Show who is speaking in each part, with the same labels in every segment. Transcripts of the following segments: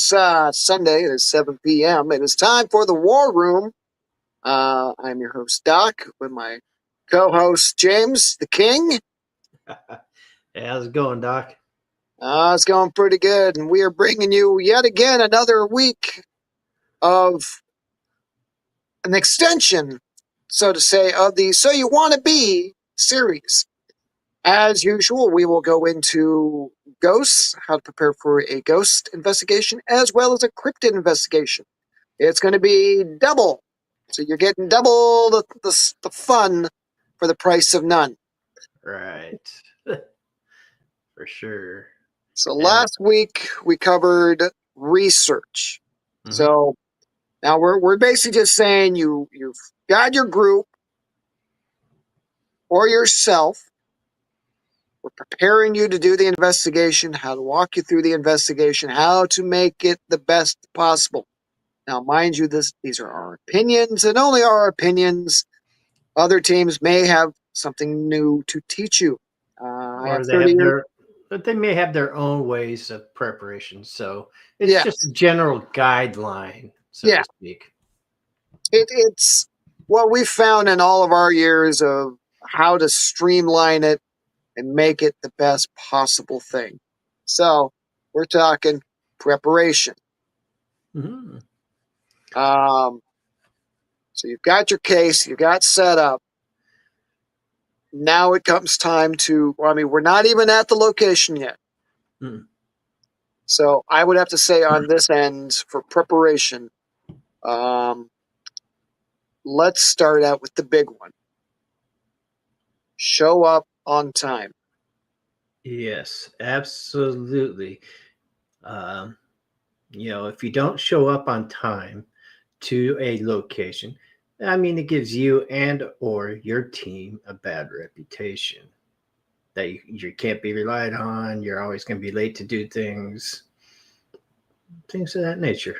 Speaker 1: is Sunday. It is 7 p.m. It is time for the War Room. I'm your host, Doc, with my co-host, James, the King.
Speaker 2: Hey, how's it going, Doc?
Speaker 1: It's going pretty good, and we are bringing you yet again another week of an extension, so to say, of the So You Want to Be series. As usual, we will go into ghosts, how to prepare for a ghost investigation, as well as a cryptid investigation. It's going to be double. So you're getting double the fun for the price of none.
Speaker 2: Right. For sure.
Speaker 1: So
Speaker 2: And
Speaker 1: last week we covered research.
Speaker 2: Mhm.
Speaker 1: So now we're basically just saying you've got your group or yourself. We're preparing you to do the investigation, how to walk you through the investigation, how to make it the best possible. Now, mind you, these are our opinions and only our opinions. Other teams may have something new to teach you. I have
Speaker 2: or they
Speaker 1: 30
Speaker 2: have
Speaker 1: years.
Speaker 2: but they may have their own ways of preparation. So it's
Speaker 1: Yeah,
Speaker 2: just a general guideline, so
Speaker 1: yeah.
Speaker 2: to speak.
Speaker 1: It's what we found in all of our years of how to streamline it and make it the best possible thing. So we're talking preparation.
Speaker 2: Mhm.
Speaker 1: Um, so you've got your case, you got set up. Now it comes time to, well, I mean, we're not even at the location yet.
Speaker 2: Mhm.
Speaker 1: So I would have to say on this end for preparation, um, let's start out with the big one. Show up on time.
Speaker 2: Yes, absolutely. Um, if you don't show up on time to a location, I mean, it gives you and or your team a bad reputation. That you can't be relied on. You're always going to be late to do things of that nature.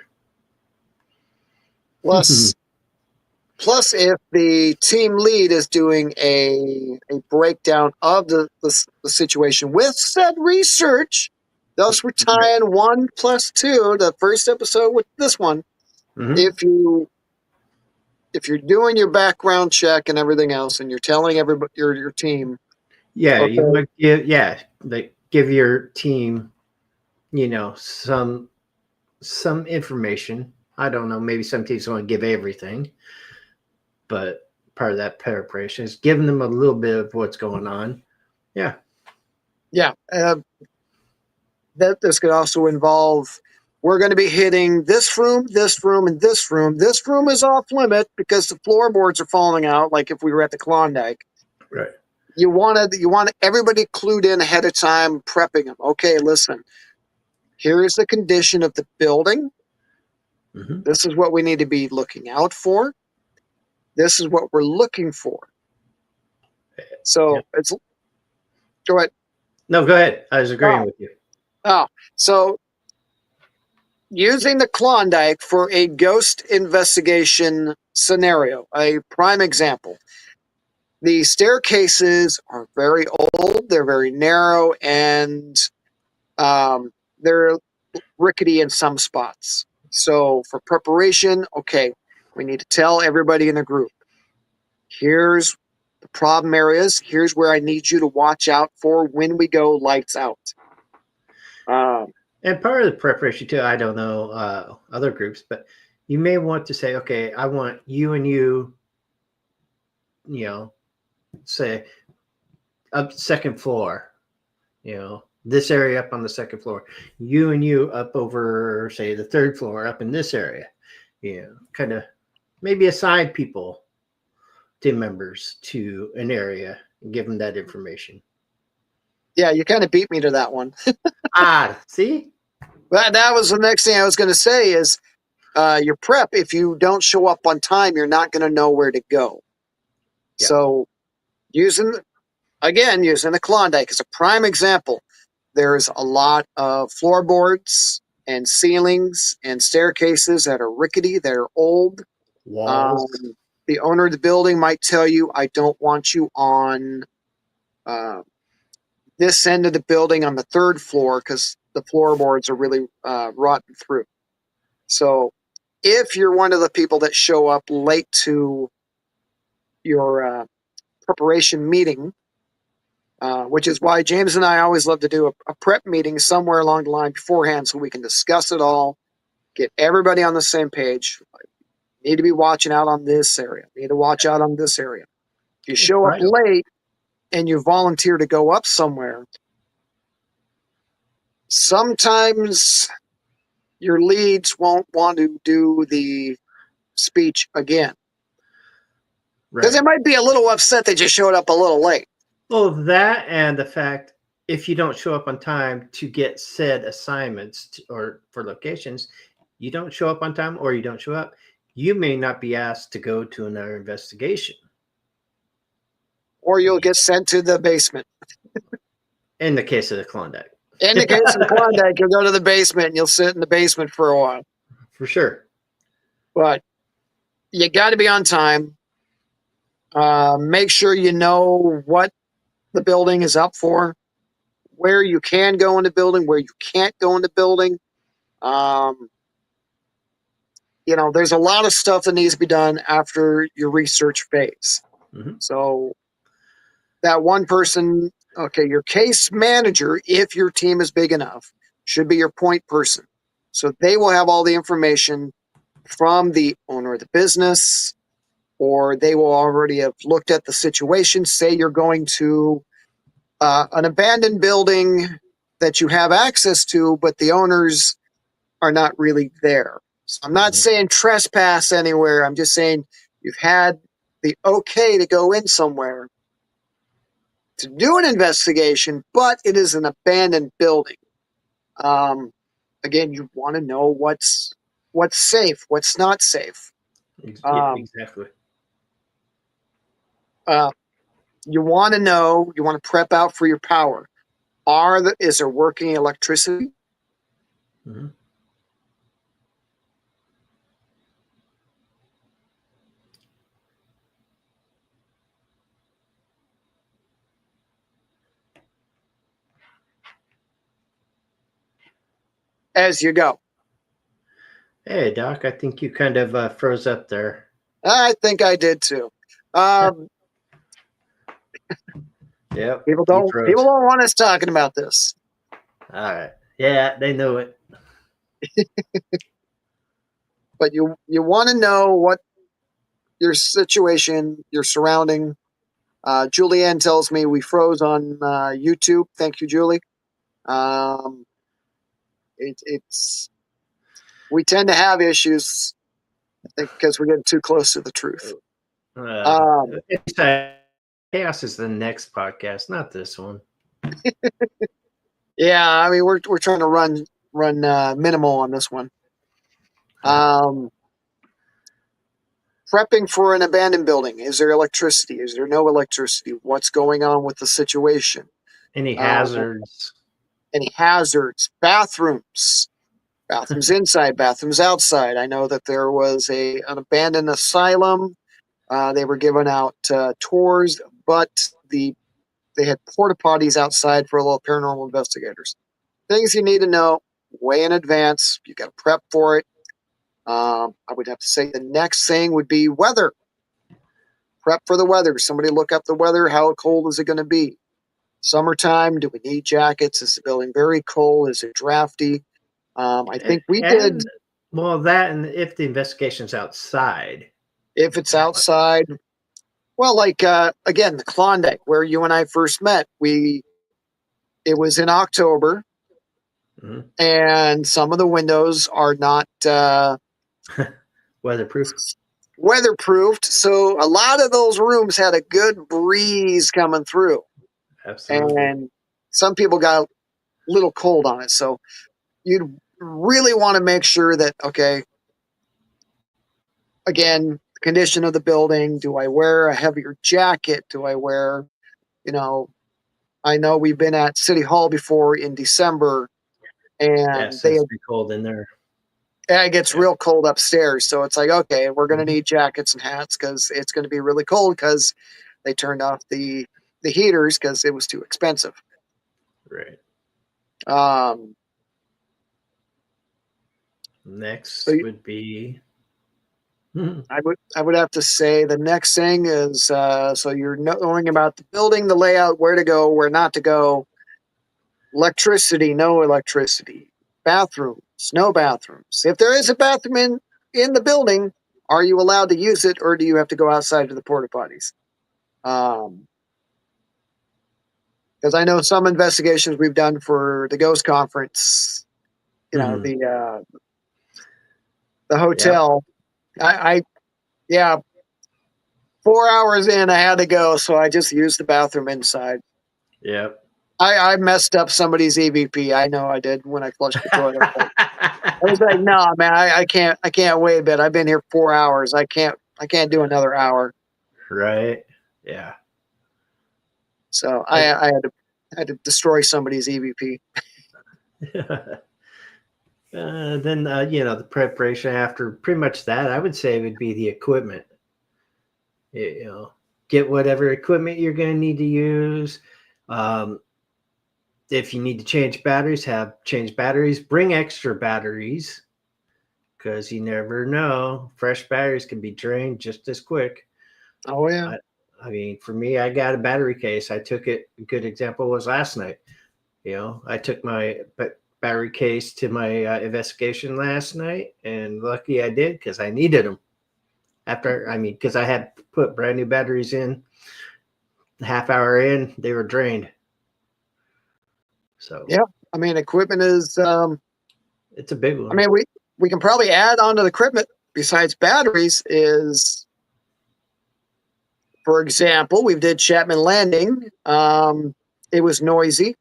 Speaker 1: Plus, plus, if the team lead is doing a breakdown of the situation with said research, thus we're tying 1 plus 2, the first episode with this one.
Speaker 2: Mm-hmm.
Speaker 1: If you're doing your background check and everything else, and you're telling everybody your team,
Speaker 2: Yeah, you
Speaker 1: okay,
Speaker 2: want to give your team, some information. I don't know, maybe some teams want to give everything, but part of that preparation is giving them a little bit of what's going on. Yeah.
Speaker 1: yeah, that this could also involve. We're going to be hitting this room, this room, and this room. This room is off limit because the floorboards are falling out. Like if we were at the Klondike,
Speaker 2: Right.
Speaker 1: you want everybody clued in ahead of time, prepping them. Okay, listen. Here is the condition of the building.
Speaker 2: Mm-hmm.
Speaker 1: This is what we need to be looking out for. This is what we're looking for.
Speaker 2: Yeah.
Speaker 1: So it's go ahead.
Speaker 2: No, go ahead. I was agreeing
Speaker 1: Oh,
Speaker 2: with you.
Speaker 1: so using the Klondike for a ghost investigation scenario, a prime example. The staircases are very old, they're very narrow, and they're rickety in some spots. So, for preparation, okay, we need to tell everybody in the group here's the problem areas, here's where I need you to watch out for when we go lights out. Um,
Speaker 2: And part of the preparation too, I don't know other groups, but you may want to say, okay, I want you and you, say up second floor, this area up on the second floor, you and you up over, say, the third floor up in this area, kind of maybe assign people, team members to an area and give them that information.
Speaker 1: yeah, you kind of beat me to that one.
Speaker 2: See?
Speaker 1: But that was the next thing I was going to say is your prep. If you don't show up on time, you're not going to know where to go.
Speaker 2: Yeah.
Speaker 1: So using the Klondike as a prime example, there's a lot of floorboards and ceilings and staircases that are rickety, that are old.
Speaker 2: Walls.
Speaker 1: The owner of the building might tell you, I don't want you on uh, this end of the building on the third floor because the floorboards are really rotten through. So if you're one of the people that show up late to your preparation meeting, which is why James and I always love to do a prep meeting somewhere along the line beforehand so we can discuss it all, get everybody on the same page. You need to be watching out on this area. You need to watch out on this area. If you show up
Speaker 2: Right.
Speaker 1: late and you volunteer to go up somewhere, sometimes your leads won't want to do the speech again. Because they
Speaker 2: Right.
Speaker 1: might be a little upset they just showed up a little late.
Speaker 2: Well, that and the fact if you don't show up on time to get said assignments or for locations, you don't show up on time or you don't show up, you may not be asked to go to another investigation.
Speaker 1: Or you'll get sent to the basement.
Speaker 2: In the case of the Klondike.
Speaker 1: In the case of Klondike, you'll go to the basement and you'll sit in the basement for a while.
Speaker 2: For sure.
Speaker 1: But you got to be on time. Make sure you know what the building is up for, where you can go in the building, where you can't go in the building. There's a lot of stuff that needs to be done after your research phase.
Speaker 2: Mm-hmm.
Speaker 1: So that one person, your case manager, if your team is big enough, should be your point person. So they will have all the information from the owner of the business, or they will already have looked at the situation. Say you're going to an abandoned building that you have access to, but the owners are not really there. So I'm not saying trespass anywhere. I'm just saying you've had the okay to go in somewhere to do an investigation, but it is an abandoned building. Again, you want to know what's safe, what's not safe.
Speaker 2: Yeah, exactly.
Speaker 1: You want to know, you want to prep out for your power. Is there working electricity?
Speaker 2: Mm-hmm.
Speaker 1: As you go.
Speaker 2: Hey, Doc, I think you kind of froze up there.
Speaker 1: I think I did too.
Speaker 2: Yep.
Speaker 1: People don't want us talking about this.
Speaker 2: All right. Yeah, they know it.
Speaker 1: But you want to know what your situation, your surrounding. Julianne tells me we froze on YouTube. Thank you, Julie. We tend to have issues, I think, because we're getting too close to the truth.
Speaker 2: Chaos is the next podcast, not this one.
Speaker 1: Yeah, I mean we're trying to run minimal on this one. Prepping for an abandoned building. Is there electricity? Is there no electricity? What's going on with the situation?
Speaker 2: Any hazards?
Speaker 1: Any hazards? Bathrooms. Bathrooms inside, bathrooms outside. I know that there was an abandoned asylum. They were giving out tours, but they had porta potties outside for little paranormal investigators. Things you need to know way in advance. You got to prep for it. I would have to say the next thing would be weather. Prep for the weather. Somebody look up the weather. How cold is it going to be? Summertime. Do we need jackets? Is the building very cold? Is it drafty? I think we did.
Speaker 2: Well, that and if the investigation's outside.
Speaker 1: If it's outside. Well, like, again, the Klondike, where you and I first met, it was in October, and some of the windows are not weatherproofed. So a lot of those rooms had a good breeze coming through.
Speaker 2: Absolutely.
Speaker 1: And some people got a little cold on it. So you'd really want to make sure that, okay, again, condition of the building. Do I wear a heavier jacket? Do I wear, I know we've been at City Hall before in December, and
Speaker 2: it's pretty cold in there.
Speaker 1: Yeah, it gets real cold upstairs. So it's like, okay, we're going to need jackets and hats because it's going to be really cold because they turned off the heaters because it was too expensive.
Speaker 2: Right. Next
Speaker 1: So
Speaker 2: would be. Mhm.
Speaker 1: I would have to say the next thing is so you're knowing about the building, the layout, where to go, where not to go, electricity, no electricity, bathrooms, no bathrooms. If there is a bathroom in the building, are you allowed to use it, or do you have to go outside to the porta potties? Because I know some investigations we've done for the Ghost Conference, you know,
Speaker 2: Mhm.
Speaker 1: the
Speaker 2: Yep.
Speaker 1: hotel. I yeah, 4 hours in, I had to go, so I just used the bathroom inside.
Speaker 2: Yep.
Speaker 1: I messed up somebody's EVP. I know I did when I flushed the toilet. But I was like, no, man, I can't wait a bit. I've been here 4 hours. I can't do another hour.
Speaker 2: Right. Yeah.
Speaker 1: So
Speaker 2: I-
Speaker 1: I had to destroy somebody's EVP.
Speaker 2: Then the preparation after pretty much that, I would say would be the equipment. You know, get whatever equipment you're going to need to use. Um, if you need to change batteries, have change batteries. Bring extra batteries because you never know. Fresh batteries can be drained just as quick.
Speaker 1: Oh yeah.
Speaker 2: I, I mean, for me, I got a battery case. I took it. A good example was last night. I took my battery case to my investigation last night, and lucky I did because I needed them. Because I had put brand new batteries in. Half hour in, they were drained. So
Speaker 1: Yeah. I mean, equipment is.
Speaker 2: it's a big
Speaker 1: I
Speaker 2: one.
Speaker 1: mean, we can probably add on to the equipment besides batteries is, for example, we did Chapman Landing. It was noisy,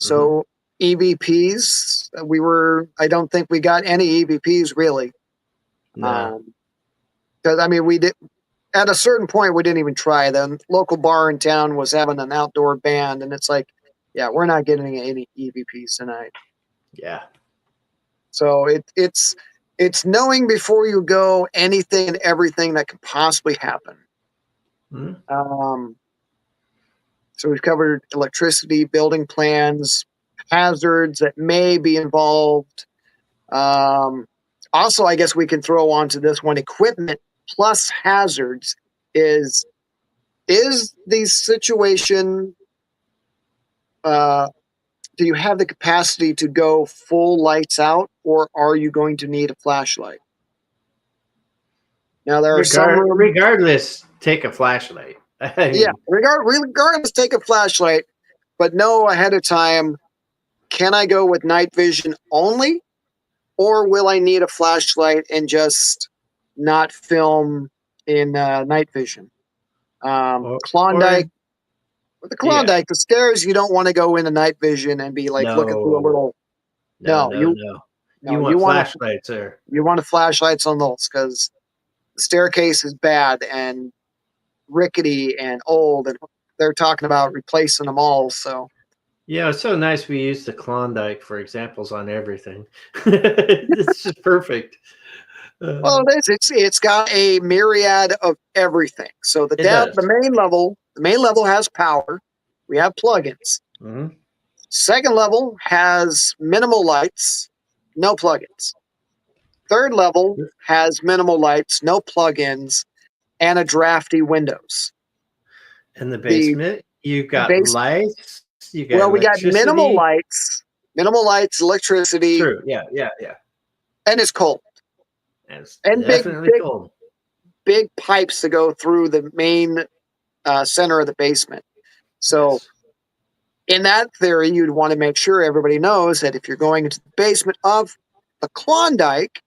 Speaker 2: Mm-hmm.
Speaker 1: so EVPs. I don't think we got any EVPs really.
Speaker 2: No.
Speaker 1: Because I mean, we did at a certain point we didn't even try. The local bar in town was having an outdoor band, and it's like, yeah, we're not getting any EVPs tonight.
Speaker 2: Yeah.
Speaker 1: So it's knowing before you go anything and everything that could possibly happen.
Speaker 2: Mm-hmm.
Speaker 1: So we've covered electricity, building plans, hazards that may be involved. Um, Also, I guess we can throw onto this one equipment plus hazards is the situation. Uh, do you have the capacity to go full lights out, or are you going to need a flashlight? Now there are some rooms.
Speaker 2: Regardless, take a flashlight. I
Speaker 1: Yeah,
Speaker 2: mean,
Speaker 1: regardless, take a flashlight, but know ahead of time. Can I go with night vision only, or will I need a flashlight and just not film in night vision?
Speaker 2: or
Speaker 1: Klondike, with the
Speaker 2: yeah,
Speaker 1: Klondike, the stairs you don't want to go into night vision and be like looking through a
Speaker 2: no,
Speaker 1: little.
Speaker 2: no,
Speaker 1: No,
Speaker 2: no, no. You
Speaker 1: you
Speaker 2: want flashlights there.
Speaker 1: want to flashlights on those because the staircase is bad and rickety and old, and they're talking about replacing them all. So
Speaker 2: Yeah, it's so nice we use the Klondike for examples on everything. It's just perfect.
Speaker 1: well, it's got a myriad of everything. So
Speaker 2: It does.
Speaker 1: the main level has power. We have plugins.
Speaker 2: Mm-hmm.
Speaker 1: Second level has minimal lights, no plugins. Third level has minimal lights, no plugins, and a drafty Windows.
Speaker 2: In the
Speaker 1: The
Speaker 2: basement, you got
Speaker 1: base
Speaker 2: lights, you got
Speaker 1: well, we got
Speaker 2: electricity.
Speaker 1: minimal lights, electricity,
Speaker 2: True. Yeah, yeah, yeah.
Speaker 1: and it's cold.
Speaker 2: And it's
Speaker 1: And
Speaker 2: definitely cold.
Speaker 1: big pipes that go through the main center of the basement. So
Speaker 2: Yes.
Speaker 1: in that theory, you'd want to make sure everybody knows that if you're going into the basement of the Klondike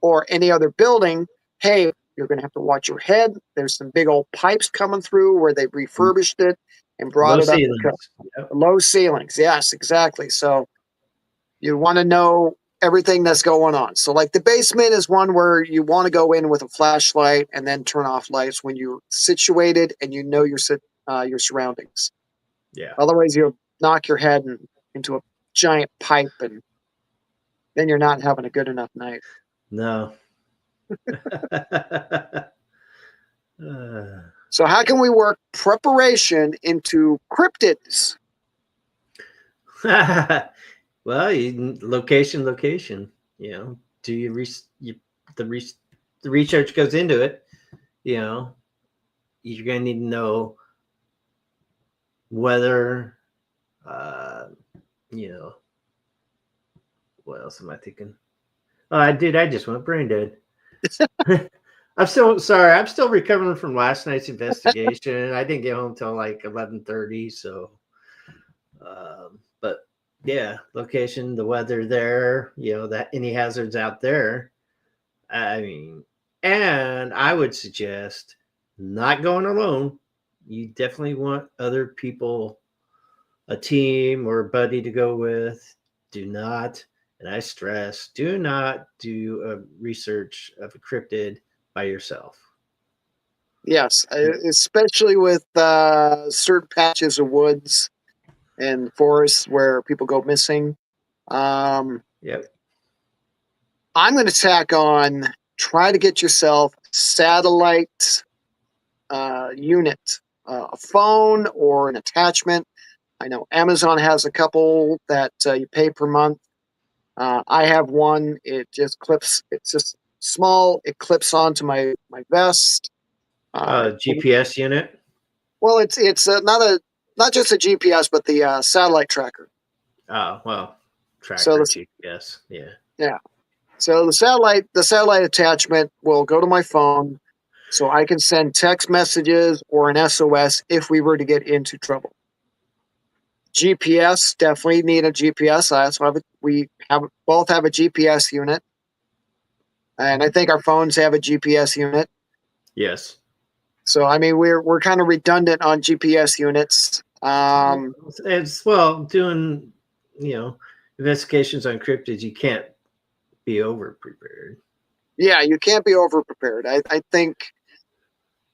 Speaker 1: or any other building, hey, you're going to have to watch your head. There's some big old pipes coming through where they refurbished it and brought
Speaker 2: Low
Speaker 1: it up to code.
Speaker 2: ceilings. Yep.
Speaker 1: Low ceilings. Yes, exactly. So you want to know everything that's going on. So, like the basement is one where you want to go in with a flashlight and then turn off lights when you're situated and you know your surroundings.
Speaker 2: Yeah.
Speaker 1: Otherwise, you'll knock your head into a giant pipe, and then you're not having a good enough night.
Speaker 2: No. Uh,
Speaker 1: So, how can we work preparation into cryptids?
Speaker 2: well, location. do the research goes into it. You know, you're going to need to know whether, you know, what else am I thinking? Dude, I just went brain dead. I'm still sorry. I'm still recovering from last night's investigation. I didn't get home till like 11:30. So, but yeah, location, the weather there, that any hazards out there. I mean, and I would suggest not going alone. You definitely want other people, a team or a buddy to go with. Do not, and I stress, do not do a research of a cryptid by yourself.
Speaker 1: Yes, especially with certain patches of woods and forests where people go missing.
Speaker 2: Yep.
Speaker 1: I'm going to tack on, try to get yourself satellite unit, a phone or an attachment. I know Amazon has a couple that you pay per month. I have one. It just clips. It's just small. It clips onto my vest.
Speaker 2: GPS unit.
Speaker 1: Well, it's not just a GPS, but the satellite tracker.
Speaker 2: Oh well, tracker
Speaker 1: So
Speaker 2: GPS. Yeah.
Speaker 1: yeah. So the satellite attachment will go to my phone, so I can send text messages or an SOS if we were to get into trouble. GPS, definitely need a GPS. That's why we both have a GPS unit, and I think our phones have a GPS unit.
Speaker 2: Yes.
Speaker 1: So I mean, we're kind of redundant on GPS units.
Speaker 2: As well, doing investigations on cryptids, you can't be over prepared.
Speaker 1: Yeah, you can't be over prepared. I think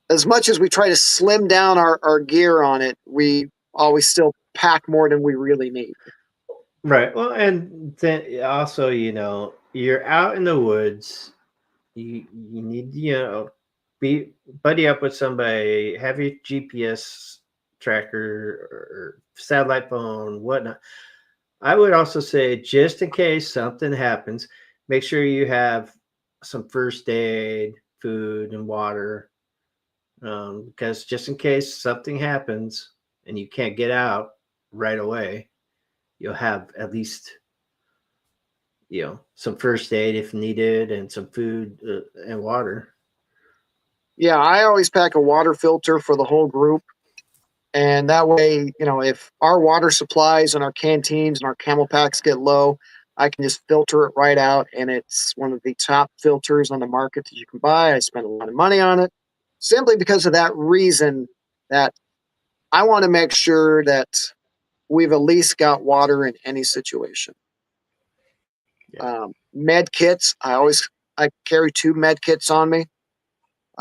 Speaker 1: as much as we try to slim down our gear on it, we always still pack more than we really need.
Speaker 2: Right. Well, and then also, you're out in the woods. You need, be buddy up with somebody, have your GPS tracker or satellite phone, whatnot. I would also say, just in case something happens, make sure you have some first aid, food, and water. Because just in case something happens and you can't get out right away, you'll have at least some first aid if needed and some food and water.
Speaker 1: Yeah, I always pack a water filter for the whole group. And that way, if our water supplies and our canteens and our camel packs get low, I can just filter it right out. And it's one of the top filters on the market that you can buy. I spend a lot of money on it simply because of that reason, that I want to make sure that we've at least got water in any situation.
Speaker 2: Yeah.
Speaker 1: Med kits, I carry 2 med kits on me.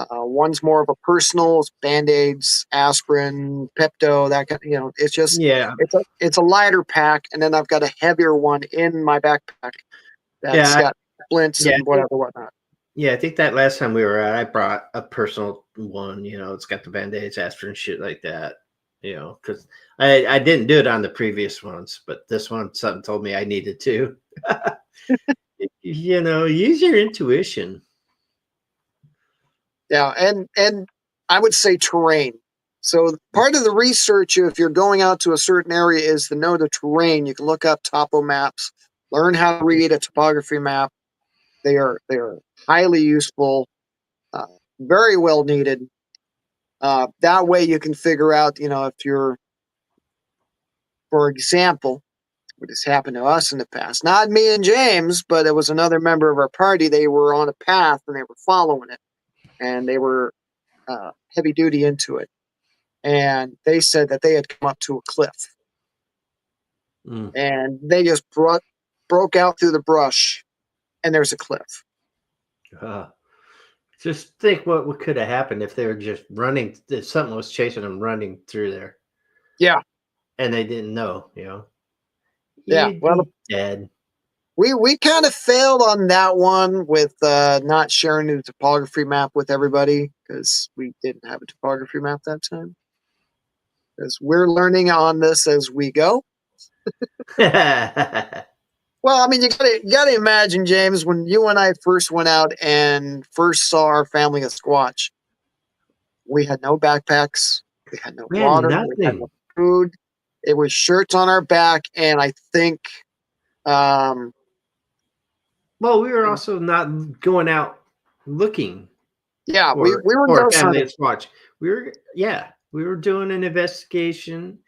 Speaker 1: One's more of a personal, Band-Aids, aspirin, Pepto, that kind. It's just
Speaker 2: Yeah.
Speaker 1: it's a lighter pack, and then I've got a heavier one in my backpack that's got splints and whatnot.
Speaker 2: Yeah, I think that last time we were out, I brought a personal one. It's got the Band-Aids, aspirin, shit like that. Because I didn't do it on the previous ones, but this one, something told me I needed to. Use your intuition.
Speaker 1: Yeah, and I would say terrain. So part of the research, if you're going out to a certain area, is to know the terrain. You can look up topo maps, learn how to read a topography map. They are highly useful, very well needed. That way you can figure out, if you're, for example, what has happened to us in the past. Not me and James, but it was another member of our party. They were on a path and they were following it, and they were heavy duty into it. And they said that they had come up to a cliff, and they just broke out through the brush, and there's a cliff.
Speaker 2: Just think what could have happened if they were just running. If something was chasing them, running through there.
Speaker 1: Yeah,
Speaker 2: and they didn't know.
Speaker 1: Yeah, well,
Speaker 2: dead.
Speaker 1: We kind of failed on that one with not sharing the topography map with everybody, because we didn't have a topography map that time. Because we're learning on this as we go. Well, I mean, you gotta imagine, James, when you and I first went out and first saw our family of Squatch, we had no backpacks, we had no
Speaker 2: We had
Speaker 1: water, we had no
Speaker 2: nothing.
Speaker 1: food. It was shirts on our back, and I think, um,
Speaker 2: Well, we were also not going out looking
Speaker 1: yeah, we were
Speaker 2: for a
Speaker 1: ghost
Speaker 2: family
Speaker 1: hunting.
Speaker 2: of Squatch. We were doing an investigation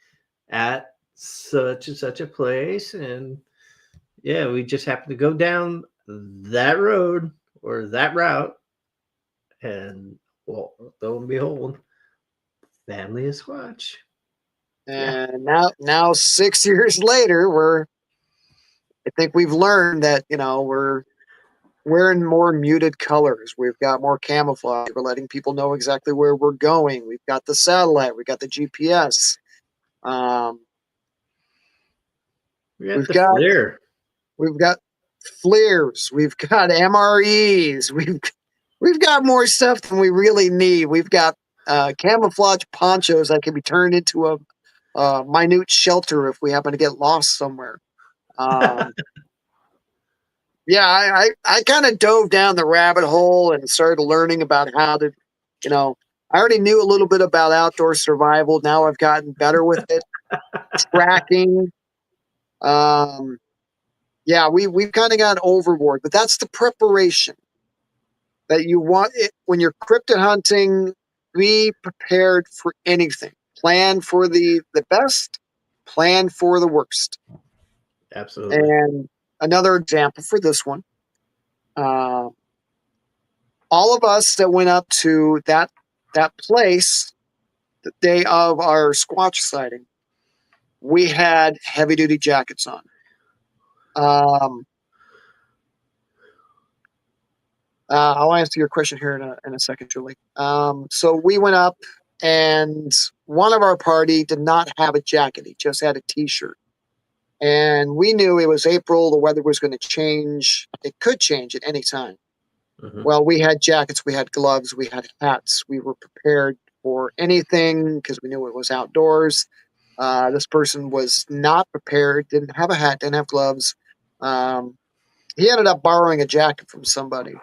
Speaker 2: at such and such a place, and yeah, we just happened to go down that road or that route, and well, lo and behold, family of Squatch. Yeah,
Speaker 1: And now 6 years later, I think we've learned that we're wearing more muted colors. We've got more camouflage. We're letting people know exactly where we're going. We've got the satellite. We've got the GPS. Um,
Speaker 2: we got
Speaker 1: we've
Speaker 2: the
Speaker 1: got
Speaker 2: FLIR.
Speaker 1: we've got FLIRs. We've got MREs. We've got more stuff than we really need. We've got camouflage ponchos that can be turned into a minute shelter if we happen to get lost somewhere. Um, yeah, I kind of dove down the rabbit hole and started learning about how to, I already knew a little bit about outdoor survival. Now I've gotten better with it. Tracking. Um, yeah, we've kind of gone overboard, but that's the preparation that you want it when you're cryptid hunting. Be prepared for anything. Plan for the best. Plan for the worst.
Speaker 2: Absolutely.
Speaker 1: And another example for this one. Uh, all of us that went up to that place the day of our Squatch sighting, we had heavy duty jackets on. Um, I'll answer your question here in a second, Julie. So we went up, and one of our party did not have a jacket; he just had a T-shirt. And we knew it was April; the weather was going to change. It could change at any time.
Speaker 2: Mhm.
Speaker 1: Well, we had jackets, we had gloves, we had hats. We were prepared for anything because we knew it was outdoors. This person was not prepared, didn't have a hat, didn't have gloves. Um, he ended up borrowing a jacket from somebody.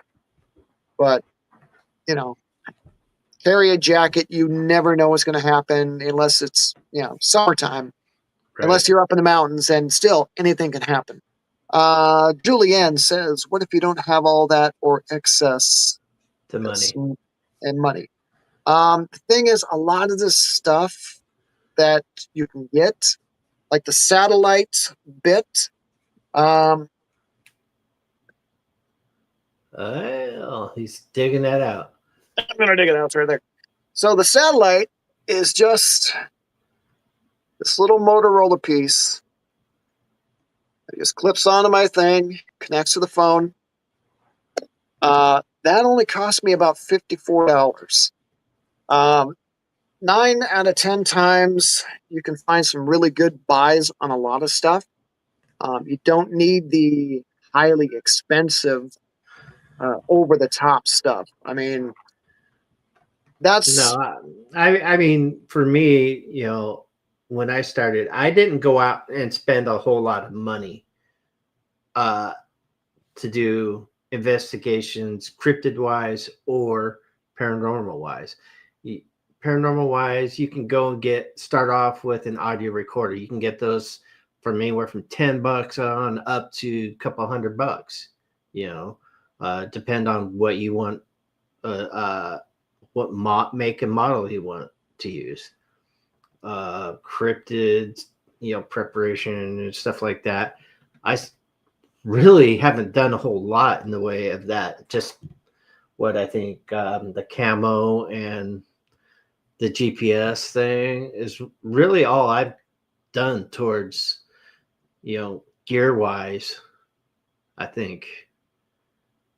Speaker 1: But, you know, carry a jacket. You never know what's going to happen unless it's, summertime,
Speaker 2: Right.
Speaker 1: unless you're up in the mountains, and still anything can happen. Julianne says, what if you don't have all that or excess
Speaker 2: The
Speaker 1: yes,
Speaker 2: money.
Speaker 1: and money? The thing is, a lot of this stuff that you can get, like the satellite bit, um,
Speaker 2: Well, he's digging that out.
Speaker 1: I'm going to dig it out right there. So the satellite is just this little Motorola piece. It just clips onto my thing, connects to the phone. That only cost me about $54. Um, 9 out of 10 times, you can find some really good buys on a lot of stuff. You don't need the highly expensive, over the top stuff. I mean,
Speaker 2: No,
Speaker 1: that's
Speaker 2: I mean, for me, when I started, I didn't go out and spend a whole lot of money uh, to do investigations, cryptid wise or paranormal wise. Paranormal wise, you can go and start off with an audio recorder. You can get those from anywhere from $10 on up to a couple $100. You know, depend on what you want, what make and model you want to use. Cryptids, preparation and stuff like that. I really haven't done a whole lot in the way of that. Just what I think the camo and the GPS thing is really all I've done towards, gear wise, I think.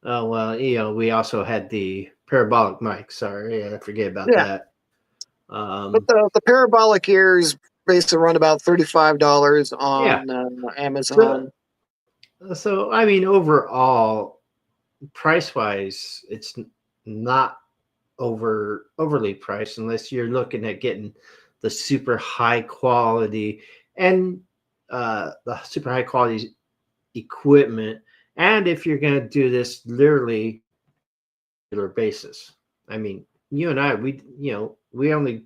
Speaker 2: Oh, well, we also had the parabolic mic. Sorry, I forget about
Speaker 1: yeah.
Speaker 2: that.
Speaker 1: But
Speaker 2: Um,
Speaker 1: the parabolic ears basically run about $35
Speaker 2: yeah.
Speaker 1: on
Speaker 2: So,
Speaker 1: Amazon.
Speaker 2: so I mean, overall, price wise, it's not overly priced unless you're looking at getting the super high quality and the super high quality equipment, and if you're going to do this literally on a regular basis. I mean, you and I, we only,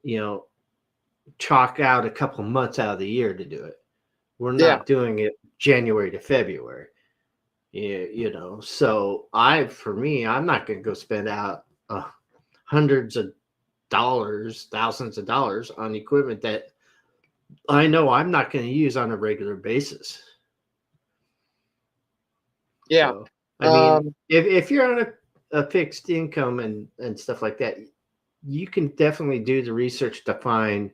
Speaker 2: you know, chalk out a couple months out of the year to do it. We're
Speaker 1: Yeah.
Speaker 2: not doing it January to February. So for me, I'm not going to go spend out hundreds of dollars, thousands of dollars on equipment that I know I'm not going to use on a regular basis.
Speaker 1: Yeah.
Speaker 2: So, I mean, if you're on a fixed income and stuff like that, you can definitely do the research to find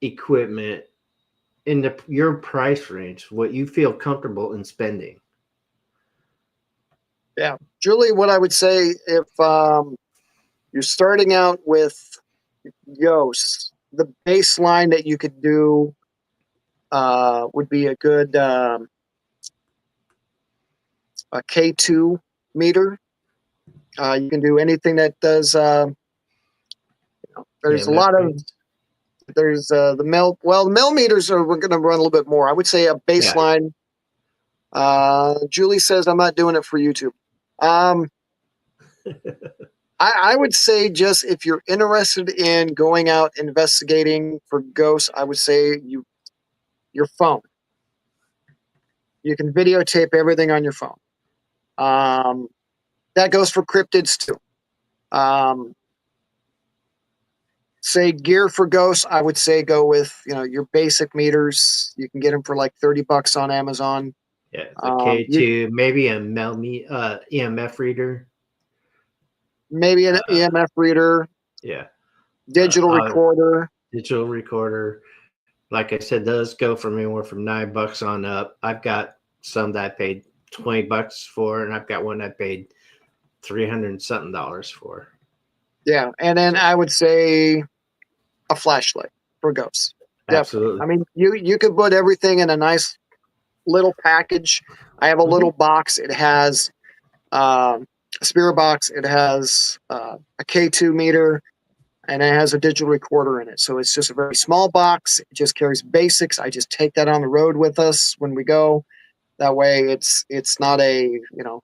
Speaker 2: equipment in your price range, what you feel comfortable in spending.
Speaker 1: Yeah. Julie, what I would say, if you're starting out with Yoast, the baseline that you could do would be a good a K2 meter. You can do anything that does. There's a lot of there's the mil. Well, the millimeters are we're going to run a little bit more. I would say a baseline. Yeah. Julie says I'm not doing it for YouTube. I would say just if you're interested in going out investigating for ghosts, I would say your phone. You can videotape everything on your phone. That goes for cryptids too. Say gear for ghosts, I would say go with your basic meters. You can get them for like $30 on Amazon.
Speaker 2: Yeah, the K2, maybe a EMF reader.
Speaker 1: Maybe an EMF reader.
Speaker 2: Yeah.
Speaker 1: Digital recorder.
Speaker 2: Digital recorder. Like I said, those go from anywhere from $9 on up. I've got some that I paid $20 for, and I've got one I paid $300 and something for.
Speaker 1: Yeah, and then I would say a flashlight for ghosts.
Speaker 2: Absolutely.
Speaker 1: Definitely. I mean, you could put everything in a nice little package. I have a little box. It has a spirit box. It has a K2 meter, and it has a digital recorder in it. So it's just a very small box. It just carries basics. I just take that on the road with us when we go. That way, it's not a 4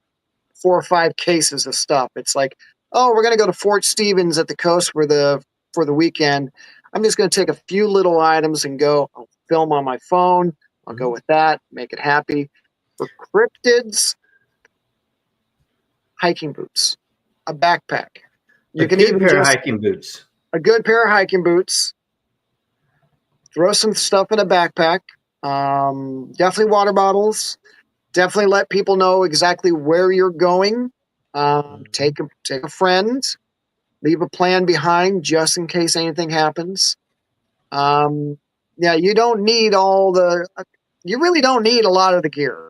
Speaker 1: or 5 cases of stuff. It's like, oh, we're gonna go to Fort Stevens at the coast for the weekend. I'm just gonna take a few little items and go. I'll film on my phone. I'll go with that. Make it happy. For cryptids, hiking boots, a backpack.
Speaker 2: You can even pair of hiking boots.
Speaker 1: A good pair of hiking boots. Throw some stuff in a backpack. Definitely water bottles. Definitely let people know exactly where you're going. Take a friend. Leave a plan behind just in case anything happens. Yeah, you don't need you really don't need a lot of the gear.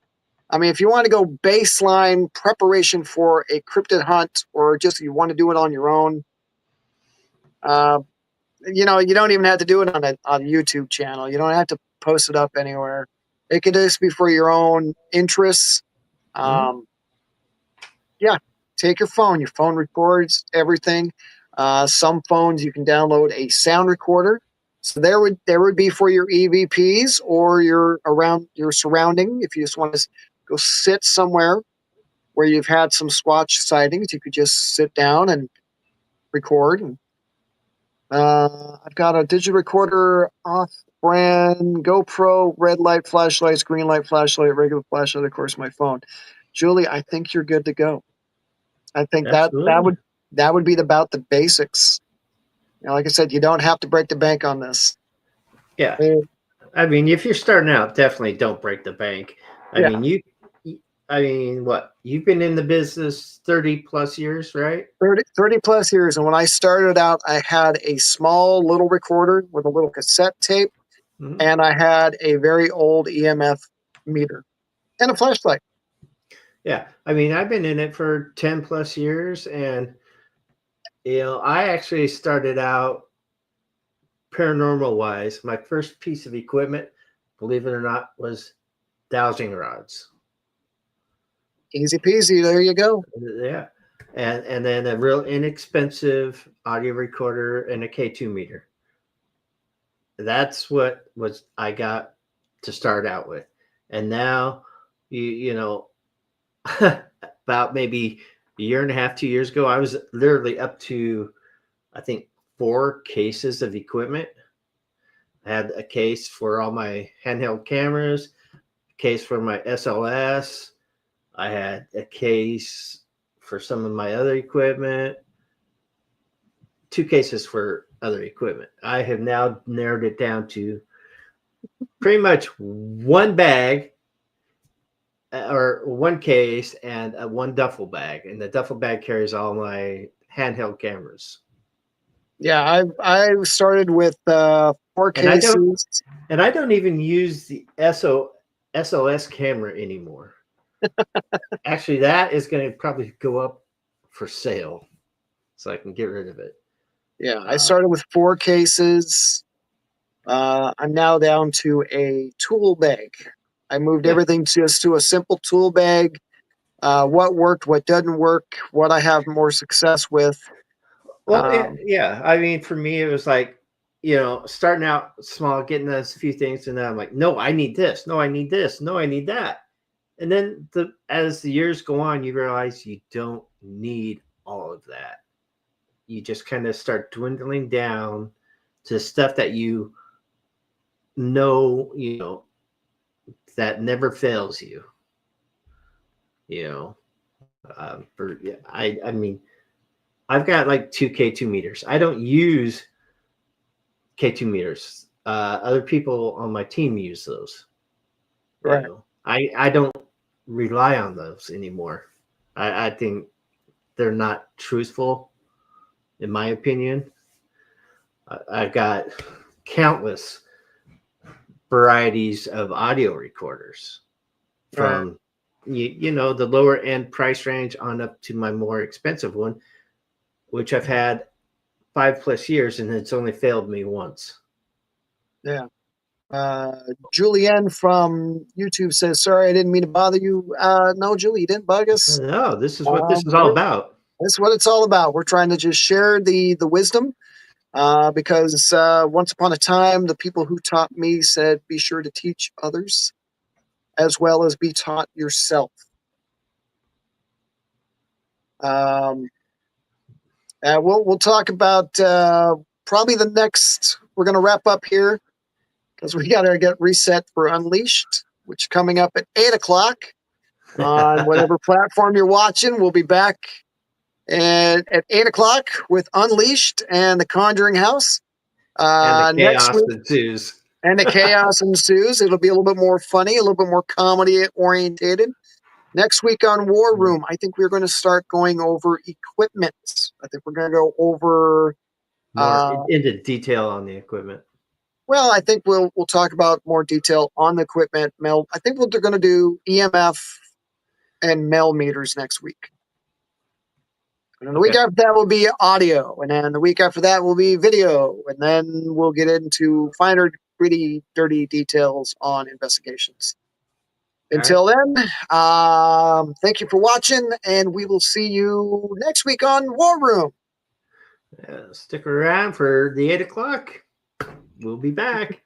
Speaker 1: I mean, if you want to go baseline preparation for a cryptid hunt, or just you want to do it on your own, you don't even have to do it on a YouTube channel. You don't have to post it up anywhere. It could just be for your own interests. Yeah, take your phone. Your phone records everything. Some phones you can download a sound recorder. So there would be for your EVPs or your surrounding. If you just want to go sit somewhere where you've had some Squatch sightings, you could just sit down and record. And, I've got a digital recorder, off-brand, GoPro, red light flashlights, green light flashlight, regular flashlight, of course, my phone. Julie, I think you're good to go. I think that would be about the basics. Like I said, you don't have to break the bank on this.
Speaker 2: Yeah. I mean, if you're starting out, definitely don't break the bank. I mean, what? You've been in the business 30 plus years, right?
Speaker 1: 30 plus years. And when I started out, I had a small little recorder with a little cassette tape, and I had a very old EMF meter and a flashlight.
Speaker 2: Yeah. I mean, I've been in it for 10 plus years, and I actually started out paranormal wise. My first piece of equipment, believe it or not, was dowsing rods.
Speaker 1: Easy peasy. There you go.
Speaker 2: Yeah. And then a real inexpensive audio recorder and a K2 meter. That's what I got to start out with. And now, you know, about maybe a year and a half, 2 years ago, I was literally up to, I think, 4 cases of equipment. I had a case for all my handheld cameras, a case for my SLS. I had a case for some of my other equipment, 2 cases for other equipment. I have now narrowed it down to pretty much one bag or one case and one duffel bag. And the duffel bag carries all my handheld cameras.
Speaker 1: Yeah, I started with 4
Speaker 2: And I don't
Speaker 1: cases.
Speaker 2: and I don't even use the SLS camera anymore. Actually, that is going to probably go up for sale, so I can get rid of it.
Speaker 1: Yeah, I started with 4 cases. I'm now down to a tool bag. I moved
Speaker 2: Yeah.
Speaker 1: everything just to a simple tool bag. What worked, what doesn't work, what I have more success with.
Speaker 2: Well, yeah. I mean, for me, it was like, starting out small, getting those few things, and then I'm like, no, I need this. No, I need this. No, I need that. And then as the years go on, you realize you don't need all of that. You just kind of start dwindling down to stuff that know, that never fails you. I mean, I've got like 2K2 meters. I don't use K2 meters. Other people on my team use those.
Speaker 1: Right.
Speaker 2: I don't rely on those anymore. I think they're not truthful, in my opinion. I've got countless varieties of audio recorders from the lower end price range on up to my more expensive one, which I've had 5+ years and it's only failed me once.
Speaker 1: Yeah. Julianne from YouTube says, "Sorry, I didn't mean to bother you." No, Julie, you didn't bug us.
Speaker 2: No, this is what this is all about.
Speaker 1: That's what it's all about. We're trying to just share the wisdom, because once upon a time, the people who taught me said, "Be sure to teach others, as well as be taught yourself." We'll talk about probably the next. We're going to wrap up here because we got to get reset for Unleashed, which is coming up at 8:00 on whatever platform you're watching. We'll be back at 8:00 with Unleashed and the Conjuring House.
Speaker 2: And the
Speaker 1: Next
Speaker 2: chaos
Speaker 1: week,
Speaker 2: ensues.
Speaker 1: and the chaos ensues. It'll be a little bit more funny, a little bit more comedy orientated. Next week on War Room, I think we're going to start going over equipment. I think we're going to go over
Speaker 2: more into detail on the equipment.
Speaker 1: Well, I think we'll talk about more detail on the equipment. Mel, I think they're going to do EMF and Mel meters next week. And then the week after that will be audio, and then the week after that will be video, and then we'll get into finer, gritty, dirty details on investigations. Until then, thank you for watching, and we will see you next week on War Room.
Speaker 2: Stick around for the 8:00. We'll be back.